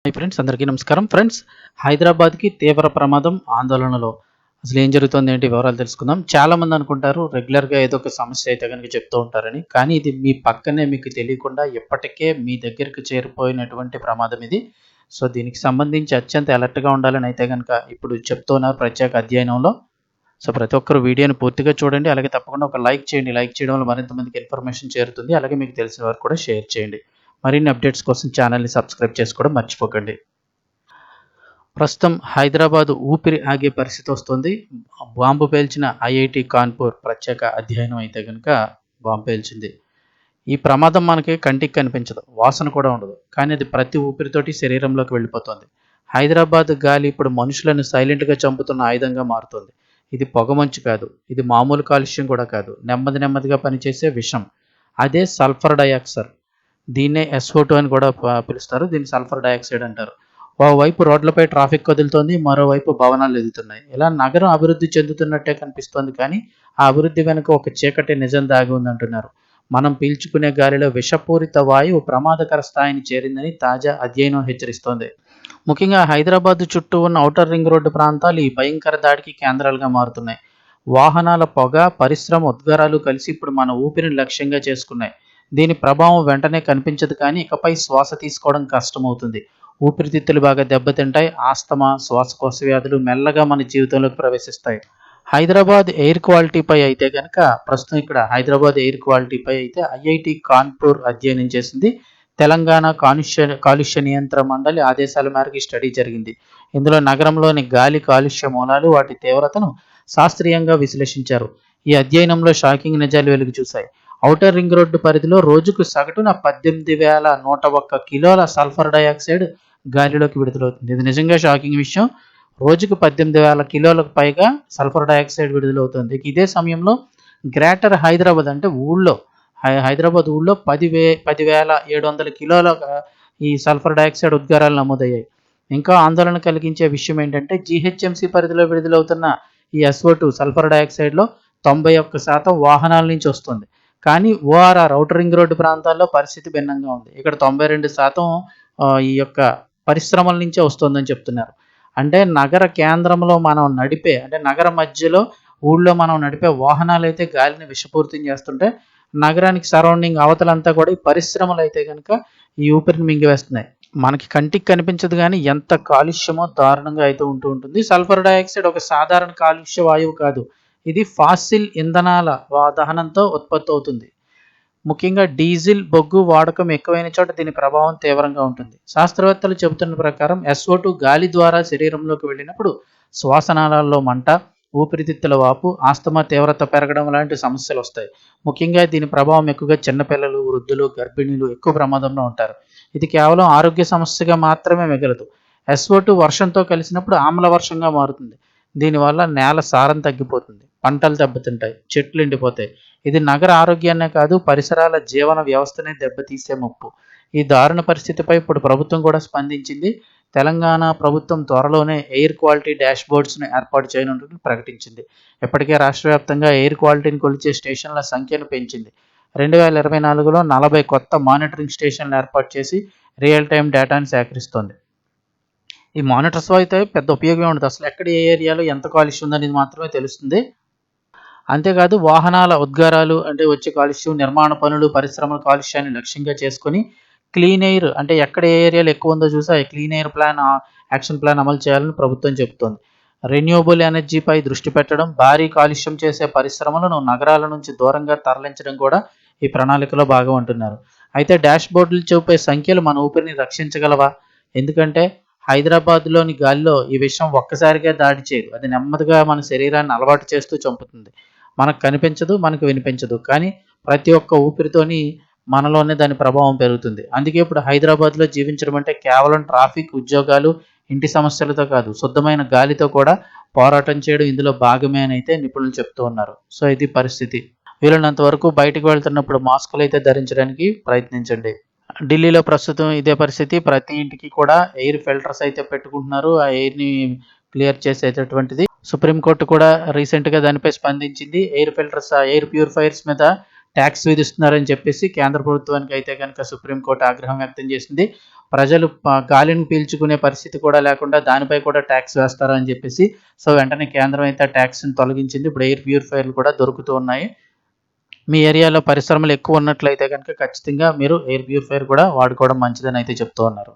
Hi friends, అందరికీ నమస్కారం. Friends, హైదరాబాద్కి తీవ్ర ప్రమాదం ఆందోళనలో. అసలు ఏం జరుగుతుంది, ఏంటి వివరాలు తెలుసుకుందాం. చాలామంది అనుకుంటారు రెగ్యులర్గా ఏదో ఒక సమస్య అయితే కనుక చెప్తూ ఉంటారని. కానీ ఇది మీ పక్కనే మీకు తెలియకుండా ఎప్పటికే మీ దగ్గరికి చేరిపోయినటువంటి ప్రమాదం ఇది. సో దీనికి సంబంధించి అత్యంత అలర్ట్గా ఉండాలని అయితే కనుక ఇప్పుడు చెప్తున్నారు ప్రత్యేక అధ్యయనంలో. సో ప్రతి ఒక్కరు వీడియోని పూర్తిగా చూడండి. అలాగే తప్పకుండా ఒక లైక్ చేయండి. లైక్ చేయడం వల్ల మరింత మందికి ఇన్ఫర్మేషన్ చేరుతుంది. అలాగే మీకు తెలిసిన వారు కూడా షేర్ చేయండి. మరిన్ని అప్డేట్స్ కోసం ఛానల్ని సబ్స్క్రైబ్ చేసుకోవడం మర్చిపోకండి. ప్రస్తుతం హైదరాబాద్ ఊపిరి ఆగే పరిస్థితి వస్తుంది. బాంబు పేల్చిన ఐఐటి కాన్పూర్ ప్రత్యేక అధ్యయనం అయితే కనుక బాంబు పేల్చింది. ఈ ప్రమాదం మనకి కంటికి కనిపించదు, వాసన కూడా ఉండదు, కానీ అది ప్రతి ఊపిరితోటి శరీరంలోకి వెళ్ళిపోతుంది. హైదరాబాద్ గాలి ఇప్పుడు మనుషులను సైలెంట్గా చంపుతున్న ఆయుధంగా మారుతుంది. ఇది పొగమంచు కాదు, ఇది మామూలు కాలుష్యం కూడా కాదు, నెమ్మదిగా పనిచేసే విషం. అదే సల్ఫర్ డయాక్సైడ్. దీన్నే SO2 అని కూడా పిలుస్తారు. దీన్ని సల్ఫర్ డయాక్సైడ్ అంటారు. ఓవైపు రోడ్లపై ట్రాఫిక్ కదులుతోంది, మరోవైపు భవనాలు ఎదుగుతున్నాయి. ఇలా నగరం అభివృద్ధి చెందుతున్నట్టే కనిపిస్తోంది, కానీ ఆ అభివృద్ధి వెనుక ఒక చీకటి నిజం దాగి ఉందంటున్నారు. మనం పీల్చుకునే గాలిలో విషపూరిత వాయువు ప్రమాదకర స్థాయిని చేరిందని తాజా అధ్యయనం హెచ్చరిస్తోంది. ముఖ్యంగా హైదరాబాద్ చుట్టూ ఉన్న ఔటర్ రింగ్ రోడ్డు ప్రాంతాలు ఈ భయంకర దాడికి కేంద్రాలుగా మారుతున్నాయి. వాహనాల పొగ, పరిశ్రమ ఉద్గారాలు కలిసి ఇప్పుడు మన ఊపిరిని లక్ష్యంగా చేసుకున్నాయి. దీని ప్రభావం వెంటనే కనిపించదు, కానీ ఇకపై శ్వాస తీసుకోవడం కష్టమవుతుంది. ఊపిరితిత్తులు బాగా దెబ్బతింటాయి. ఆస్తమా, శ్వాసకోశ వ్యాధులు మెల్లగా మన జీవితంలోకి ప్రవేశిస్తాయి. హైదరాబాద్ ఎయిర్ క్వాలిటీపై అయితే కనుక ప్రస్తుతం ఇక్కడ హైదరాబాద్ ఎయిర్ క్వాలిటీపై అయితే ఐఐటి కాన్పూర్ అధ్యయనం చేసింది. తెలంగాణ కాలుష్య నియంత్రణ మండలి ఆదేశాల మేరకు స్టడీ జరిగింది. ఇందులో నగరంలోని గాలి కాలుష్య మూలాలు, వాటి తీవ్రతను శాస్త్రీయంగా విశ్లేషించారు. ఈ అధ్యయనంలో షాకింగ్ నిజాలు వెలుగు చూశాయి. ఔటర్ రింగ్ రోడ్డు పరిధిలో రోజుకు సగటున 18,101 కిలోల సల్ఫర్ డయాక్సైడ్ గాలిలోకి విడుదలవుతుంది. ఇది నిజంగా షాకింగ్ విషయం. రోజుకు 18,000 కిలోలకు పైగా సల్ఫర్ డయాక్సైడ్ విడుదలవుతుంది. ఇదే సమయంలో గ్రేటర్ హైదరాబాద్ అంటే హైదరాబాద్ ఊళ్ళో 10,700 కిలోల ఈ సల్ఫర్ డయాక్సైడ్ ఉద్గారాలు నమోదయ్యాయి. ఇంకా ఆందోళన కలిగించే విషయం ఏంటంటే GHMC పరిధిలో విడుదలవుతున్న ఈ SO2 సల్ఫర్ డయాక్సైడ్లో 91% వాహనాల నుంచి వస్తుంది. కానీ ORR ఔటర్ రింగ్ రోడ్డు ప్రాంతాల్లో పరిస్థితి భిన్నంగా ఉంది. ఇక్కడ 92% ఈ యొక్క పరిశ్రమల నుంచే వస్తుందని చెప్తున్నారు. అంటే నగర కేంద్రంలో మనం నడిపే, అంటే నగర మధ్యలో ఊళ్ళో మనం నడిపే వాహనాలు అయితే గాలిని విషపూరితం చేస్తుంటే, నగరానికి సరౌండింగ్ అవతలంతా కూడా ఈ పరిశ్రమలు అయితే కనుక ఈ ఊపిరిని మింగివేస్తున్నాయి. మనకి కంటికి కనిపించదు, కానీ ఎంత కాలుష్యమో దారుణంగా అయితే ఉంటుంది. సల్ఫర్ డయాక్సైడ్ ఒక సాధారణ కాలుష్య వాయువు కాదు. ఇది ఫాసిల్ ఇంధనాల దహనంతో ఉత్పత్తి అవుతుంది. ముఖ్యంగా డీజిల్, బొగ్గు వాడకం ఎక్కువైన చోట దీని ప్రభావం తీవ్రంగా ఉంటుంది. శాస్త్రవేత్తలు చెబుతున్న ప్రకారం SO2 గాలి ద్వారా శరీరంలోకి వెళ్ళినప్పుడు శ్వాసనాళాల్లో మంట, ఊపిరితిత్తుల వాపు, ఆస్తమా తీవ్రత పెరగడం లాంటి సమస్యలు వస్తాయి. ముఖ్యంగా దీని ప్రభావం ఎక్కువగా చిన్నపిల్లలు, వృద్ధులు, గర్భిణీలు ఎక్కువ ప్రమాదంలో ఉంటారు. ఇది కేవలం ఆరోగ్య సమస్యగా మాత్రమే మిగలదు. SO2 వర్షంతో కలిసినప్పుడు ఆమ్ల వర్షంగా మారుతుంది. దీనివల్ల నేల సారం తగ్గిపోతుంది, పంటలు దెబ్బతింటాయి, చెట్లు ఎండిపోతాయి. ఇది నగర ఆరోగ్యాన్నే కాదు, పరిసరాల జీవన వ్యవస్థనే దెబ్బతీసే ముప్పు. ఈ దారుణ పరిస్థితిపై ఇప్పుడు ప్రభుత్వం కూడా స్పందించింది. తెలంగాణ ప్రభుత్వం త్వరలోనే ఎయిర్ క్వాలిటీ డాష్బోర్డ్స్ను ఏర్పాటు చేయనున్నట్లు ప్రకటించింది. ఇప్పటికే రాష్ట్ర వ్యాప్తంగా ఎయిర్ క్వాలిటీని కొలిచే స్టేషన్ల సంఖ్యను పెంచింది. 2024లో 40 కొత్త మానిటరింగ్ స్టేషన్లు ఏర్పాటు చేసి రియల్ టైం డేటాను సేకరిస్తోంది. ఈ మానిటర్స్ అయితే పెద్ద ఉపయోగం ఉండదు. అసలు ఎక్కడ ఏ ఏరియాలో ఎంత కాలుష్యం ఉందనేది మాత్రమే తెలుస్తుంది. అంతేకాదు వాహనాల ఉద్గారాలు, అంటే వచ్చే కాలుష్యం, నిర్మాణ పనులు, పరిశ్రమల కాలుష్యాన్ని లక్ష్యంగా చేసుకొని క్లీన్ ఎయిర్, అంటే ఎక్కడ ఏ ఏరియాలో ఎక్కువ ఉందో చూసి ఆ క్లీన్ ఎయిర్ యాక్షన్ ప్లాన్ అమలు చేయాలని ప్రభుత్వం చెబుతోంది. రెన్యూవబుల్ ఎనర్జీపై దృష్టి పెట్టడం, భారీ కాలుష్యం చేసే పరిశ్రమలను నగరాల నుంచి దూరంగా తరలించడం కూడా ఈ ప్రణాళికలో భాగం అంటున్నారు. అయితే డాష్ బోర్డులు చూపే సంఖ్యలు మన ఊపిరిని రక్షించగలవా? ఎందుకంటే హైదరాబాద్లోని గాలిలో ఈ విషయం ఒక్కసారిగా దాడి చేయదు. అది నెమ్మదిగా మన శరీరాన్ని అలవాటు చేస్తూ చంపుతుంది. మనకు కనిపించదు, మనకు వినిపించదు, కానీ ప్రతి ఒక్క ఊపిరితోని మనలోనే దాని ప్రభావం పెరుగుతుంది. అందుకే ఇప్పుడు హైదరాబాద్లో జీవించడం అంటే కేవలం ట్రాఫిక్, ఉద్యోగాలు, ఇంటి సమస్యలతో కాదు, శుద్ధమైన గాలితో కూడా పోరాటం చేయడం ఇందులో భాగమే అని అయితే నిపుణులు చెప్తూ ఉన్నారు. సో ఇది పరిస్థితి. వీలైనంత వరకు బయటకు వెళ్తున్నప్పుడు మాస్కులు అయితే ధరించడానికి ప్రయత్నించండి. ఢిల్లీలో ప్రస్తుతం ఇదే పరిస్థితి. ప్రతి ఇంటికి కూడా ఎయిర్ ఫిల్టర్స్ అయితే పెట్టుకుంటున్నారు. ఆ ఎయిర్ని క్లియర్ చేసేటటువంటిది. సుప్రీంకోర్టు కూడా రీసెంట్గా దానిపై స్పందించింది. ఎయిర్ ప్యూరిఫైయర్స్ మీద ట్యాక్స్ విధిస్తున్నారని చెప్పేసి కేంద్ర ప్రభుత్వానికి అయితే కనుక సుప్రీంకోర్టు ఆగ్రహం వ్యక్తం చేసింది. ప్రజలు గాలిని పీల్చుకునే పరిస్థితి కూడా లేకుండా దానిపై కూడా ట్యాక్స్ వేస్తారని చెప్పేసి సో వెంటనే కేంద్రం అయితే ఆ ట్యాక్స్‌ని తొలగించింది. ఇప్పుడు ఎయిర్ ప్యూరిఫైయర్‌లు కూడా దొరుకుతూ ఉన్నాయి. మీ ఏరియాలో పరిశ్రమలు ఎక్కువ ఉన్నట్లయితే గనుక ఖచ్చితంగా మీరు ఎయిర్ ప్యూరిఫైయర్ కూడా వాడుకోవడం మంచిదని అయితే చెప్తూ ఉన్నారు.